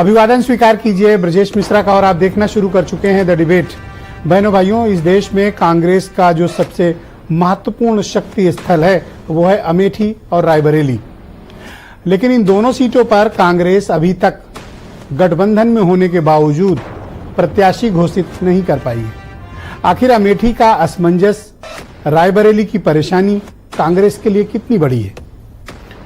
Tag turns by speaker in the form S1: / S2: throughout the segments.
S1: अभिवादन स्वीकार कीजिए ब्रजेश मिश्रा का और आप देखना शुरू कर चुके हैं द डिबेट। बहनों भाइयों, इस देश में कांग्रेस का जो सबसे महत्वपूर्ण शक्ति स्थल है वो है अमेठी और रायबरेली। लेकिन इन दोनों सीटों पर कांग्रेस अभी तक गठबंधन में होने के बावजूद प्रत्याशी घोषित नहीं कर पाई है। आखिर अमेठी का असमंजस, रायबरेली की परेशानी कांग्रेस के लिए कितनी बड़ी है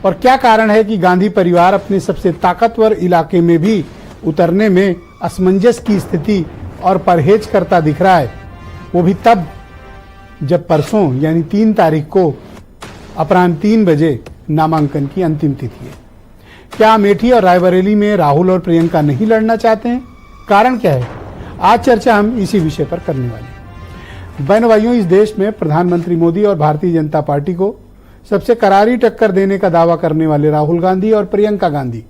S1: और क्या कारण है कि गांधी परिवार अपने सबसे ताकतवर इलाके में भी उतरने में असमंजस की स्थिति और परहेज करता दिख रहा है, वो भी तब जब परसों यानी 3 तारीख को अपराह्न 3 बजे नामांकन की अंतिम तिथि है। क्या अमेठी और रायबरेली में राहुल और प्रियंका नहीं लड़ना चाहते हैं? कारण क्या है? आज चर्चा हम इसी विषय पर करने वाले हैं। बहनों भाइयों, इस देश में प्रधानमंत्री मोदी और भारतीय जनता पार्टी को सबसे करारी टक्कर देने का दावा करने वाले राहुल गांधी और प्रियंका गांधी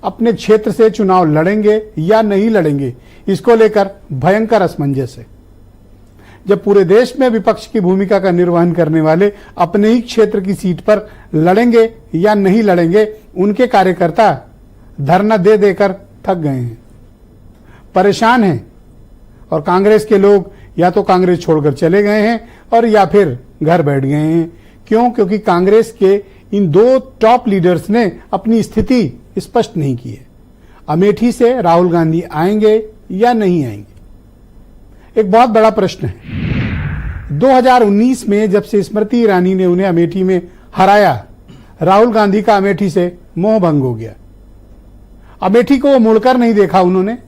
S1: अपने क्षेत्र से चुनाव लड़ेंगे या नहीं लड़ेंगे, इसको लेकर भयंकर असमंजस है। जब पूरे देश में विपक्ष की भूमिका का निर्वहन करने वाले अपने ही क्षेत्र की सीट पर लड़ेंगे या नहीं लड़ेंगे, उनके कार्यकर्ता धरना दे देकर थक गए हैं, परेशान हैं और कांग्रेस के लोग या तो कांग्रेस छोड़कर चले गए हैं और या फिर घर बैठ गए हैं। क्यों? क्योंकि कांग्रेस के इन 2 टॉप लीडर्स ने अपनी स्थिति स्पष्ट नहीं की है। अमेठी से राहुल गांधी आएंगे या नहीं आएंगे, एक बहुत बड़ा प्रश्न है। 2019 में जब से स्मृति ईरानी ने उन्हें अमेठी में हराया, राहुल गांधी का अमेठी से मोह भंग हो गया। अमेठी को वो मुड़कर नहीं देखा उन्होंने,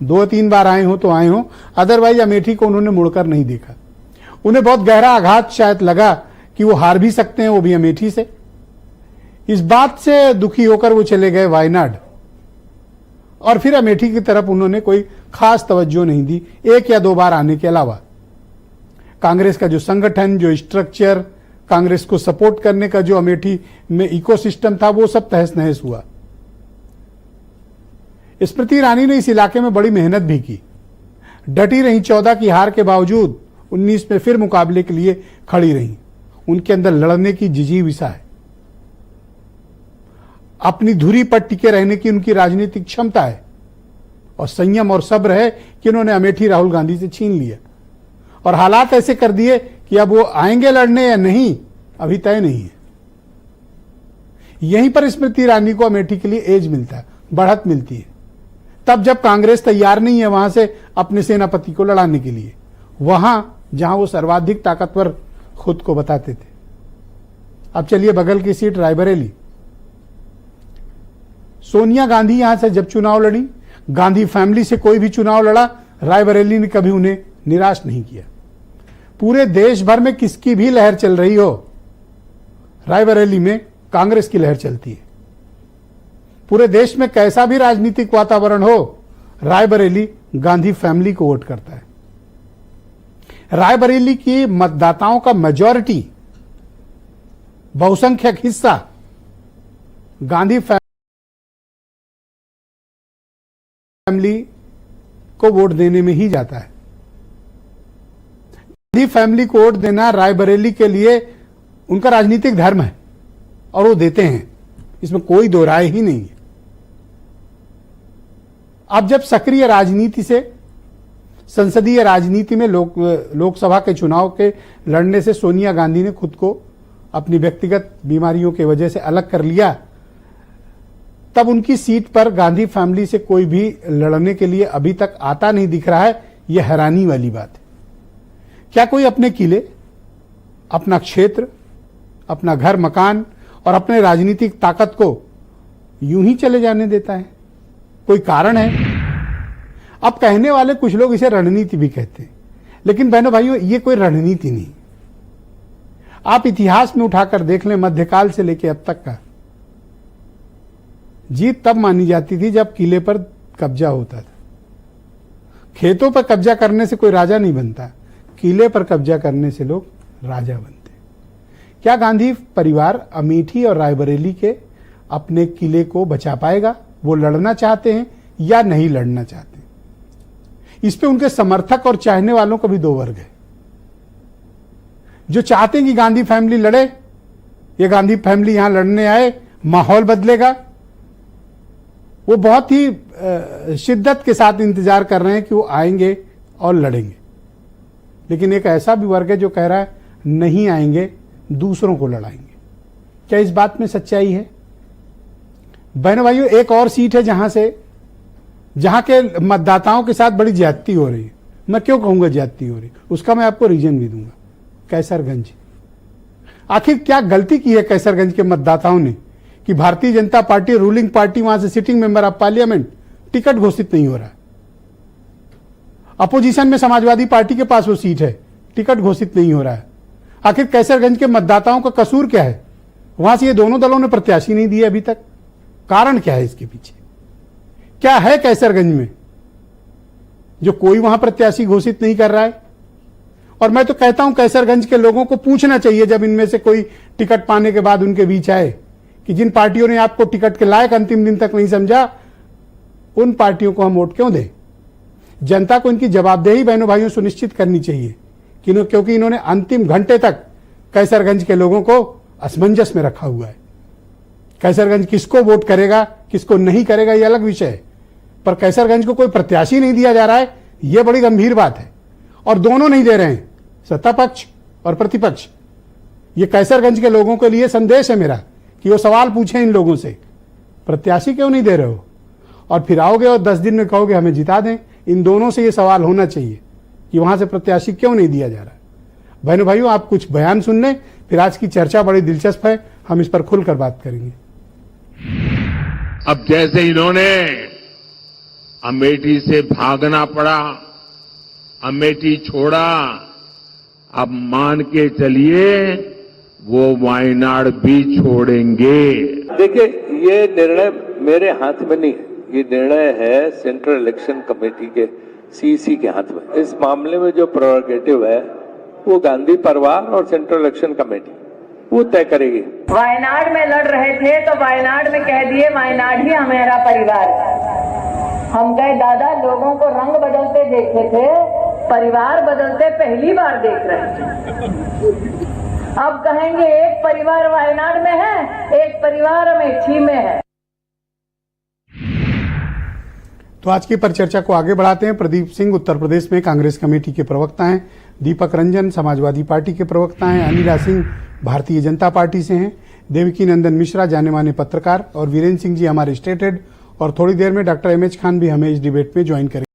S1: 2-3 बार आए हो तो आए हो, अदरवाइज अमेठी को उन्होंने मुड़कर नहीं देखा। उन्हें बहुत गहरा आघात शायद लगा कि वो हार भी सकते हैं, वो भी अमेठी से। इस बात से दुखी होकर वो चले गए वायनाड और फिर अमेठी की तरफ उन्होंने कोई खास तवज्जो नहीं दी, 1 या 2 बार आने के अलावा। कांग्रेस का जो संगठन, जो स्ट्रक्चर, कांग्रेस को सपोर्ट करने का जो अमेठी में इकोसिस्टम था, वो सब तहस नहस हुआ। स्मृति ईरानी ने इस इलाके में बड़ी मेहनत भी की, डटी रही, 14 की हार के बावजूद 19 में फिर मुकाबले के लिए खड़ी रही। उनके अंदर लड़ने की जिजीविसा है, अपनी धुरी पर टिके रहने की उनकी राजनीतिक क्षमता है और संयम और सब्र है कि उन्होंने अमेठी राहुल गांधी से छीन लिया और हालात ऐसे कर दिए कि अब वो आएंगे लड़ने या नहीं अभी तय नहीं है। यहीं पर स्मृति ईरानी को अमेठी के लिए एज मिलता है, बढ़त मिलती है, तब जब कांग्रेस तैयार नहीं है वहां से अपने सेनापति को लड़ाने के लिए, वहां जहां वो सर्वाधिक ताकतवर खुद को बताते थे। अब चलिए बगल की सीट रायबरेली। सोनिया गांधी यहां से जब चुनाव लड़ी, गांधी फैमिली से कोई भी चुनाव लड़ा, रायबरेली ने कभी उन्हें निराश नहीं किया। पूरे देश भर में किसकी भी लहर चल रही हो, रायबरेली में कांग्रेस की लहर चलती है। पूरे देश में कैसा भी राजनीतिक वातावरण हो, रायबरेली गांधी फैमिली को वोट करता है। रायबरेली की मतदाताओं का मेजॉरिटी, बहुसंख्यक हिस्सा गांधी फैमिली को वोट देने में ही जाता है। गांधी फैमिली को वोट देना रायबरेली के लिए उनका राजनीतिक धर्म है और वो देते हैं, इसमें कोई दो राय ही नहीं है। अब जब सक्रिय राजनीति से, संसदीय राजनीति में लोकसभा के चुनाव के लड़ने से सोनिया गांधी ने खुद को अपनी व्यक्तिगत बीमारियों की वजह से अलग कर लिया, तब उनकी सीट पर गांधी फैमिली से कोई भी लड़ने के लिए अभी तक आता नहीं दिख रहा है। यह हैरानी वाली बात है। क्या कोई अपने किले, अपना क्षेत्र, अपना घर मकान और अपने राजनीतिक ताकत को यूं ही चले जाने देता है? कोई कारण है? अब कहने वाले कुछ लोग इसे रणनीति भी कहते हैं, लेकिन बहनों भाइयों, ये कोई रणनीति नहीं। आप इतिहास में उठाकर देख लें, मध्यकाल से लेकर अब तक का, जीत तब मानी जाती थी जब किले पर कब्जा होता था। खेतों पर कब्जा करने से कोई राजा नहीं बनता, किले पर कब्जा करने से लोग राजा बनते। क्या गांधी परिवार अमेठी और रायबरेली के अपने किले को बचा पाएगा? वो लड़ना चाहते हैं या नहीं लड़ना चाहते? इस पे उनके समर्थक और चाहने वालों का भी 2 वर्ग है। जो चाहते हैं कि गांधी फैमिली लड़े, ये गांधी फैमिली यहां लड़ने आए, माहौल बदलेगा, वो बहुत ही शिद्दत के साथ इंतजार कर रहे हैं कि वो आएंगे और लड़ेंगे। लेकिन एक ऐसा भी वर्ग है जो कह रहा है नहीं आएंगे, दूसरों को लड़ाएंगे। क्या इस बात में सच्चाई है? बहनों भाइयों, एक और सीट है जहां के मतदाताओं के साथ बड़ी ज्यादती हो रही है। मैं क्यों कहूंगा ज्यादती हो रही, उसका मैं आपको रीजन भी दूंगा। कैसरगंज। आखिर क्या गलती की है कैसरगंज के मतदाताओं ने कि Bharatiya Janata party ruling party वहां से sitting member of parliament ticket घोषित नहीं हो रहा है। अपोजिशन में समाजवादी पार्टी के पास वो सीट है, टिकट घोषित नहीं हो रहा है। आखिर कैसरगंज के मतदाताओं का कसूर क्या है? वहां से ये दोनों दलों ने प्रत्याशी नहीं दिए अभी तक। कारण क्या है इसके पीछे? क्या है कैसरगंज में जो कोई वहां प्रत्याशी घोषित नहीं कर रहा है? और मैं तो कहता हूं कैसरगंज के लोगों को पूछना चाहिए, जब इनमें से कोई टिकट पाने के बाद उनके बीच आए, कि जिन पार्टियों ने आपको टिकट के लायक अंतिम दिन तक नहीं समझा, उन पार्टियों को हम वोट क्यों दें? जनता को इनकी जवाबदेही बहनों भाइयों सुनिश्चित करनी चाहिए, क्योंकि इन्होंने अंतिम घंटे तक कैसरगंज के लोगों को असमंजस में रखा हुआ है। कैसरगंज किसको वोट करेगा, किसको नहीं करेगा, यह अलग विषय है, पर कैसरगंज को कोई प्रत्याशी नहीं दिया जा रहा है, यह बड़ी गंभीर बात है। और दोनों नहीं दे रहे हैं, सत्ता पक्ष और प्रतिपक्ष। ये कैसरगंज के लोगों के लिए संदेश है मेरा कि वो सवाल पूछें इन लोगों से, प्रत्याशी क्यों नहीं दे रहे हो? और फिर आओगे और 10 दिन में कहोगे हमें जिता दें। इन दोनों से ये सवाल होना चाहिए कि वहां से प्रत्याशी क्यों नहीं दिया जा रहा। बहनों भाइयों, आप कुछ बयान सुन लें, फिर आज की चर्चा बड़ी दिलचस्प है, हम इस पर खुलकर बात करेंगे।
S2: अब जैसे इन्होंने अमेठी से भागना पड़ा, अमेठी छोड़ा, अब मान के चलिए वो वायनाड भी छोड़ेंगे।
S3: देखिए, ये निर्णय मेरे हाथ में नहीं है, ये निर्णय है सेंट्रल इलेक्शन कमेटी के सीसी के हाथ में। इस मामले में जो प्रोरोगेटिव है वो गांधी परिवार और सेंट्रल इलेक्शन कमेटी वो तय करेगी।
S4: वायनाड में लड़ रहे थे तो वायनाड में कह दिए वायनाड ही हमारा परिवार। हम कहे दादा, लोगों को रंग बदलते देखे थे, परिवार बदलते पहली बार देख रहे हैं। अब कहेंगे एक परिवार वायनाड में है, एक परिवार अमेठी में है।
S1: तो आज की परिचर्चा को आगे बढ़ाते हैं। प्रदीप सिंह उत्तर प्रदेश में कांग्रेस कमेटी के प्रवक्ता हैं, दीपक रंजन समाजवादी पार्टी के प्रवक्ता हैं, अनिला सिंह भारतीय जनता पार्टी से हैं, देवकी नंदन मिश्रा जाने माने पत्रकार, और वीरेंद्र सिंह जी हमारे स्टेट हेड, और थोड़ी देर में डॉक्टर एम एच खान भी हमें इस डिबेट में ज्वाइन करेंगे।